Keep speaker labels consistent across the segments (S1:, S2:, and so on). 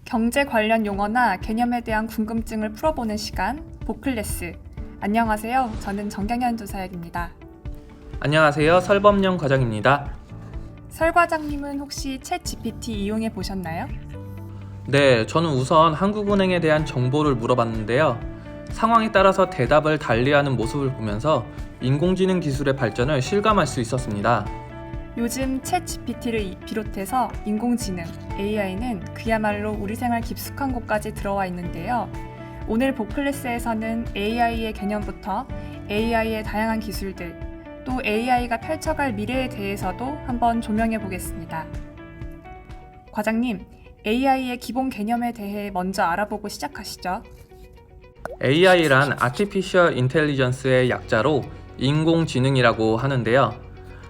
S1: 경제 관련 용어나 개념에 대한 궁금증을 풀어보는 시간, 보클래스. 안녕하세요. 저는 정경현 조사역입니다.
S2: 안녕하세요. 설범영 과장입니다.
S1: 설 과장님은 혹시 챗 GPT 이용해 보셨나요?
S2: 네, 저는 우선 한국은행에 대한 정보를 물어봤는데요. 상황에 따라서 대답을 달리하는 모습을 보면서 인공지능 기술의 발전을 실감할 수 있었습니다.
S1: 요즘 챗 GPT를 비롯해서 인공지능, AI는 그야말로 우리 생활 깊숙한 곳까지 들어와 있는데요. 오늘 보클래스에서는 AI의 개념부터 AI의 다양한 기술들, 또 AI가 펼쳐갈 미래에 대해서도 한번 조명해 보겠습니다. 과장님, AI의 기본 개념에 대해 먼저 알아보고 시작하시죠.
S2: AI란 Artificial Intelligence의 약자로 인공지능이라고 하는데요.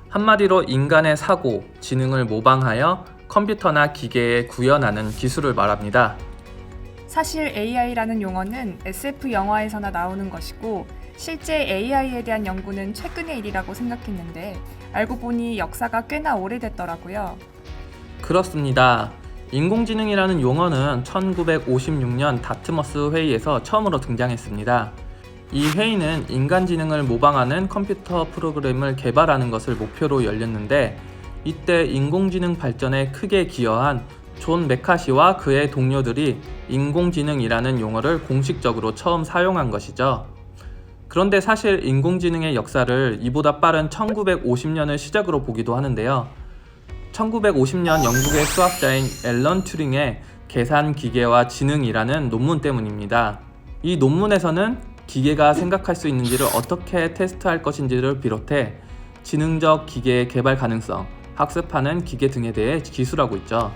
S2: 한마디로 인간의 사고, 지능을 모방하여 컴퓨터나 기계에 구현하는 기술을 말합니다.
S1: 사실 AI라는 용어는 SF 영화에서나 나오는 것이고 실제 AI에 대한 연구는 최근의 일이라고 생각했는데 알고 보니 역사가 꽤나 오래됐더라고요.
S2: 그렇습니다. 인공지능이라는 용어는 1956년 다트머스 회의에서 처음으로 등장했습니다. 이 회의는 인간 지능을 모방하는 컴퓨터 프로그램을 개발하는 것을 목표로 열렸는데 이때 인공지능 발전에 크게 기여한 존 메카시와 그의 동료들이 인공지능이라는 용어를 공식적으로 처음 사용한 것이죠. 그런데 사실 인공지능의 역사를 이보다 빠른 1950년을 시작으로 보기도 하는데요. 1950년 영국의 수학자인 앨런 튜링의 계산 기계와 지능이라는 논문 때문입니다. 이 논문에서는 기계가 생각할 수 있는지를 어떻게 테스트할 것인지를 비롯해 지능적 기계의 개발 가능성, 학습하는 기계 등에 대해 기술하고 있죠.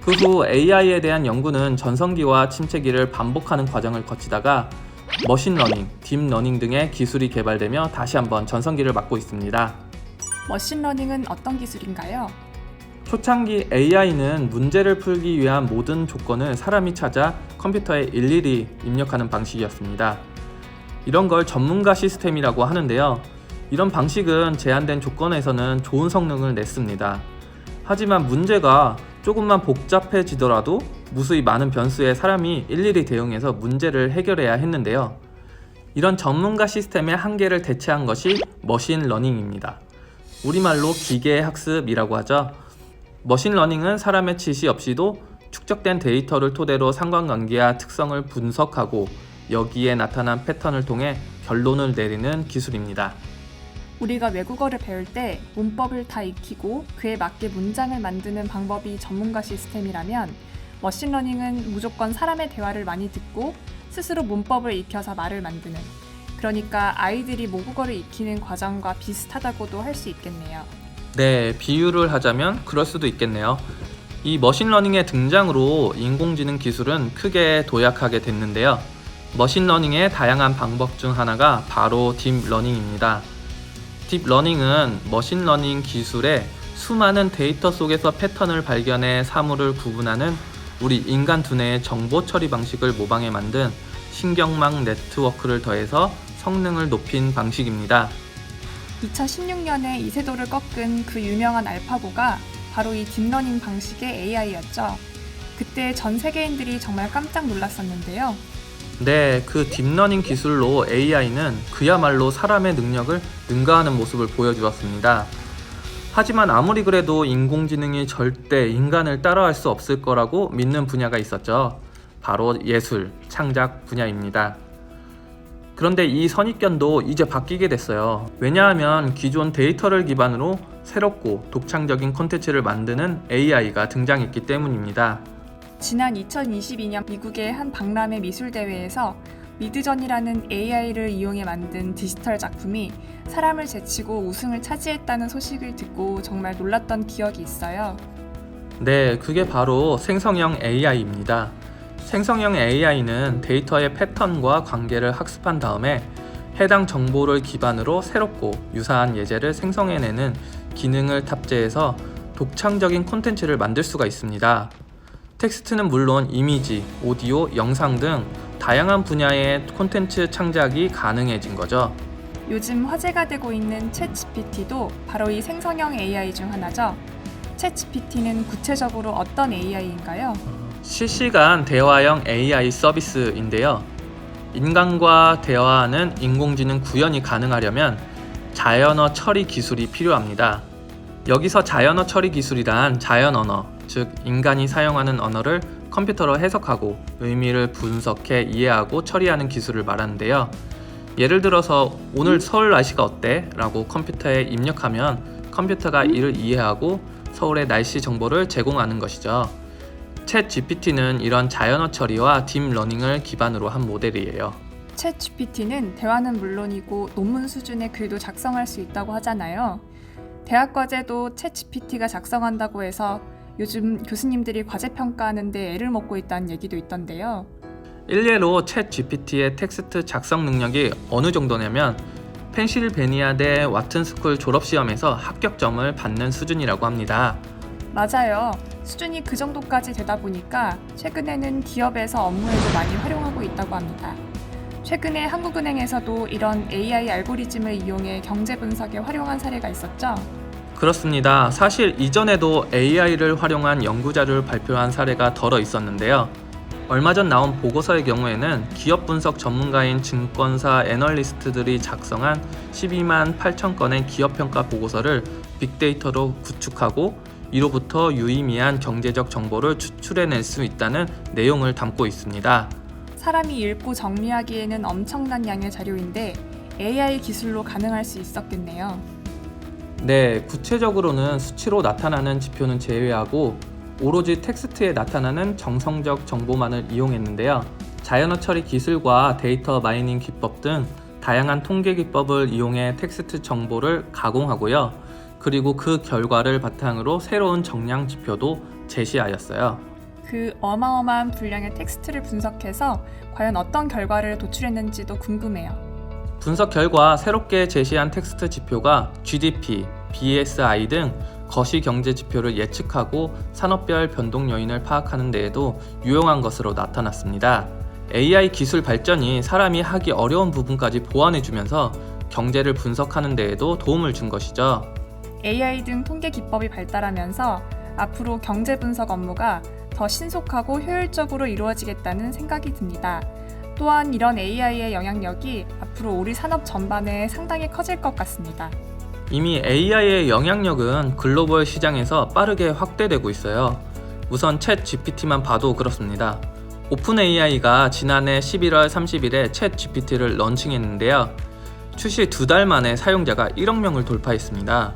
S2: 그 후 AI에 대한 연구는 전성기와 침체기를 반복하는 과정을 거치다가 머신러닝, 딥러닝 등의 기술이 개발되며 다시 한번 전성기를 맞고 있습니다.
S1: 머신러닝은 어떤 기술인가요?
S2: 초창기 AI는 문제를 풀기 위한 모든 조건을 사람이 찾아 컴퓨터에 일일이 입력하는 방식이었습니다. 이런 걸 전문가 시스템이라고 하는데요. 이런 방식은 제한된 조건에서는 좋은 성능을 냈습니다. 하지만 문제가 조금만 복잡해지더라도 무수히 많은 변수에 사람이 일일이 대응해서 문제를 해결해야 했는데요. 이런 전문가 시스템의 한계를 대체한 것이 머신러닝입니다. 우리말로 기계학습이라고 하죠. 머신러닝은 사람의 지시 없이도 축적된 데이터를 토대로 상관관계와 특성을 분석하고 여기에 나타난 패턴을 통해 결론을 내리는 기술입니다.
S1: 우리가 외국어를 배울 때 문법을 다 익히고 그에 맞게 문장을 만드는 방법이 전문가 시스템이라면 머신러닝은 무조건 사람의 대화를 많이 듣고 스스로 문법을 익혀서 말을 만드는, 그러니까 아이들이 모국어를 익히는 과정과 비슷하다고도 할 수 있겠네요.
S2: 네, 비유를 하자면 그럴 수도 있겠네요. 이 머신러닝의 등장으로 인공지능 기술은 크게 도약하게 됐는데요. 머신러닝의 다양한 방법 중 하나가 바로 딥러닝입니다. 딥러닝은 머신러닝 기술의 수많은 데이터 속에서 패턴을 발견해 사물을 구분하는 우리 인간 두뇌의 정보 처리 방식을 모방해 만든 신경망 네트워크를 더해서 성능을 높인 방식입니다.
S1: 2016년에 이세돌을 꺾은 그 유명한 알파고가 바로 이 딥러닝 방식의 AI였죠. 그때 전 세계인들이 정말 깜짝 놀랐었는데요.
S2: 네, 그 딥러닝 기술로 AI는 그야말로 사람의 능력을 능가하는 모습을 보여주었습니다. 하지만 아무리 그래도 인공지능이 절대 인간을 따라할 수 없을 거라고 믿는 분야가 있었죠. 바로 예술, 창작 분야입니다. 그런데 이 선입견도 이제 바뀌게 됐어요. 왜냐하면 기존 데이터를 기반으로 새롭고 독창적인 콘텐츠를 만드는 AI가 등장했기 때문입니다.
S1: 지난 2022년 미국의 한 박람회 미술대회에서 미드전이라는 AI를 이용해 만든 디지털 작품이 사람을 제치고 우승을 차지했다는 소식을 듣고 정말 놀랐던 기억이 있어요.
S2: 네, 그게 바로 생성형 AI입니다. 생성형 AI는 데이터의 패턴과 관계를 학습한 다음에 해당 정보를 기반으로 새롭고 유사한 예제를 생성해내는 기능을 탑재해서 독창적인 콘텐츠를 만들 수가 있습니다. 텍스트는 물론 이미지, 오디오, 영상 등 다양한 분야의 콘텐츠 창작이 가능해진 거죠.
S1: 요즘 화제가 되고 있는 챗 GPT도 바로 이 생성형 AI 중 하나죠. 챗 GPT는 구체적으로 어떤 AI인가요?
S2: 실시간 대화형 AI 서비스인데요. 인간과 대화하는 인공지능 구현이 가능하려면 자연어 처리 기술이 필요합니다. 여기서 자연어 처리 기술이란 자연 언어, 즉 인간이 사용하는 언어를 컴퓨터로 해석하고 의미를 분석해 이해하고 처리하는 기술을 말하는데요. 예를 들어서 오늘 서울 날씨가 어때? 라고 컴퓨터에 입력하면 컴퓨터가 이를 이해하고 서울의 날씨 정보를 제공하는 것이죠. 챗 GPT는 이런 자연어 처리와 딥러닝을 기반으로 한 모델이에요.
S1: 챗 GPT는 대화는 물론이고 논문 수준의 글도 작성할 수 있다고 하잖아요. 대학 과제도 챗 GPT가 작성한다고 해서 요즘 교수님들이 과제 평가하는 데 애를 먹고 있다는 얘기도 있던데요.
S2: 일례로 챗 GPT의 텍스트 작성 능력이 어느 정도냐면 펜실베니아대 와튼스쿨 졸업시험에서 합격점을 받는 수준이라고 합니다.
S1: 맞아요. 수준이 그 정도까지 되다 보니까 최근에는 기업에서 업무에도 많이 활용하고 있다고 합니다. 최근에 한국은행에서도 이런 AI 알고리즘을 이용해 경제 분석에 활용한 사례가 있었죠.
S2: 그렇습니다. 사실 이전에도 AI를 활용한 연구자료를 발표한 사례가 덜어 있었는데요. 얼마 전 나온 보고서의 경우에는 기업 분석 전문가인 증권사 애널리스트들이 작성한 12만 8천 건의 기업 평가 보고서를 빅데이터로 구축하고 이로부터 유의미한 경제적 정보를 추출해낼 수 있다는 내용을 담고 있습니다.
S1: 사람이 읽고 정리하기에는 엄청난 양의 자료인데 AI 기술로 가능할 수 있었겠네요.
S2: 네, 구체적으로는 수치로 나타나는 지표는 제외하고 오로지 텍스트에 나타나는 정성적 정보만을 이용했는데요. 자연어 처리 기술과 데이터 마이닝 기법 등 다양한 통계 기법을 이용해 텍스트 정보를 가공하고요. 그리고 그 결과를 바탕으로 새로운 정량 지표도 제시하였어요.
S1: 그 어마어마한 분량의 텍스트를 분석해서 과연 어떤 결과를 도출했는지도 궁금해요.
S2: 분석 결과 새롭게 제시한 텍스트 지표가 GDP, BSI 등 거시경제 지표를 예측하고 산업별 변동 요인을 파악하는 데에도 유용한 것으로 나타났습니다. AI 기술 발전이 사람이 하기 어려운 부분까지 보완해주면서 경제를 분석하는 데에도 도움을 준 것이죠.
S1: AI 등 통계 기법이 발달하면서 앞으로 경제 분석 업무가 더 신속하고 효율적으로 이루어지겠다는 생각이 듭니다. 또한 이런 AI의 영향력이 앞으로 우리 산업 전반에 상당히 커질 것 같습니다.
S2: 이미 AI의 영향력은 글로벌 시장에서 빠르게 확대되고 있어요. 우선 챗 GPT만 봐도 그렇습니다. 오픈 AI가 지난해 11월 30일에 챗 GPT를 런칭했는데요. 출시 2달 만에 사용자가 1억 명을 돌파했습니다.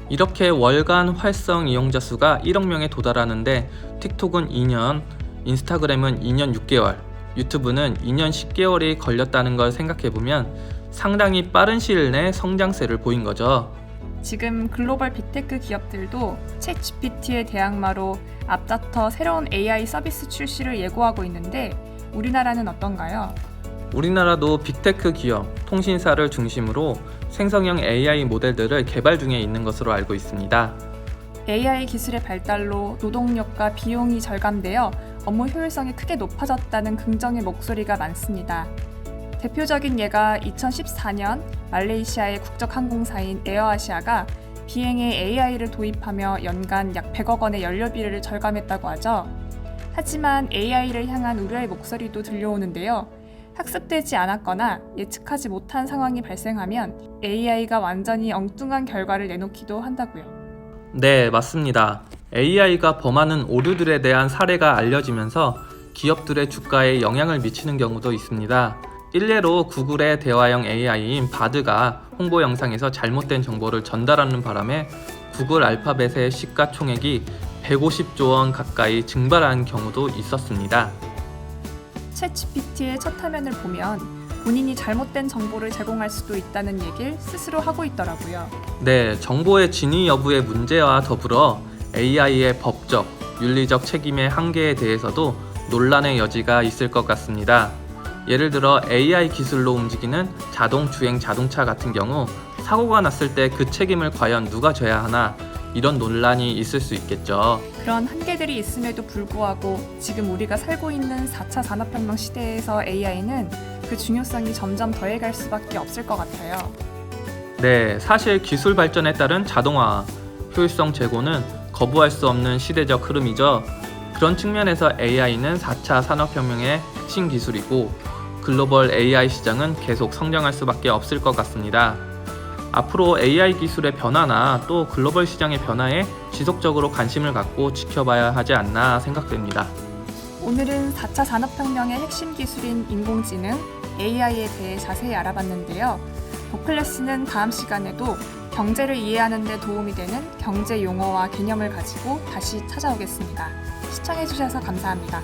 S2: 이렇게 월간 활성 이용자 수가 1억 명에 도달하는데 틱톡은 2년, 인스타그램은 2년 6개월, 유튜브는 2년 10개월이 걸렸다는 걸 생각해보면 상당히 빠른 시일 내 성장세를 보인 거죠.
S1: 지금 글로벌 빅테크 기업들도 챗 GPT의 대항마로 앞다퉈 새로운 AI 서비스 출시를 예고하고 있는데 우리나라는 어떤가요?
S2: 우리나라도 빅테크 기업, 통신사를 중심으로 생성형 AI 모델들을 개발 중에 있는 것으로 알고 있습니다.
S1: AI 기술의 발달로 노동력과 비용이 절감되어 업무 효율성이 크게 높아졌다는 긍정의 목소리가 많습니다. 대표적인 예가 2014년 말레이시아의 국적항공사인 에어아시아가 비행에 AI를 도입하며 연간 약 100억 원의 연료비를 절감했다고 하죠. 하지만 AI를 향한 우려의 목소리도 들려오는데요. 학습되지 않았거나 예측하지 못한 상황이 발생하면 AI가 완전히 엉뚱한 결과를 내놓기도 한다고요.
S2: 네, 맞습니다. AI가 범하는 오류들에 대한 사례가 알려지면서 기업들의 주가에 영향을 미치는 경우도 있습니다. 일례로 구글의 대화형 AI인 바드가 홍보 영상에서 잘못된 정보를 전달하는 바람에 구글 알파벳의 시가총액이 150조 원 가까이 증발한 경우도 있었습니다.
S1: 챗 GPT의 첫 화면을 보면 본인이 잘못된 정보를 제공할 수도 있다는 얘기를 스스로 하고 있더라고요.
S2: 네, 정보의 진위 여부의 문제와 더불어 AI의 법적, 윤리적 책임의 한계에 대해서도 논란의 여지가 있을 것 같습니다. 예를 들어 AI 기술로 움직이는 자동 주행 자동차 같은 경우 사고가 났을 때 그 책임을 과연 누가 져야 하나 이런 논란이 있을 수 있겠죠.
S1: 그런 한계들이 있음에도 불구하고 지금 우리가 살고 있는 4차 산업혁명 시대에서 AI는 그 중요성이 점점 더해갈 수밖에 없을 것 같아요.
S2: 네, 사실 기술 발전에 따른 자동화, 효율성 제고는 거부할 수 없는 시대적 흐름이죠. 그런 측면에서 AI는 4차 산업혁명의 핵심 기술이고 글로벌 AI 시장은 계속 성장할 수밖에 없을 것 같습니다. 앞으로 AI 기술의 변화나 또 글로벌 시장의 변화에 지속적으로 관심을 갖고 지켜봐야 하지 않나 생각됩니다.
S1: 오늘은 4차 산업혁명의 핵심 기술인 인공지능, AI에 대해 자세히 알아봤는데요. 보클래스는 다음 시간에도 경제를 이해하는 데 도움이 되는 경제 용어와 개념을 가지고 다시 찾아오겠습니다. 시청해주셔서 감사합니다.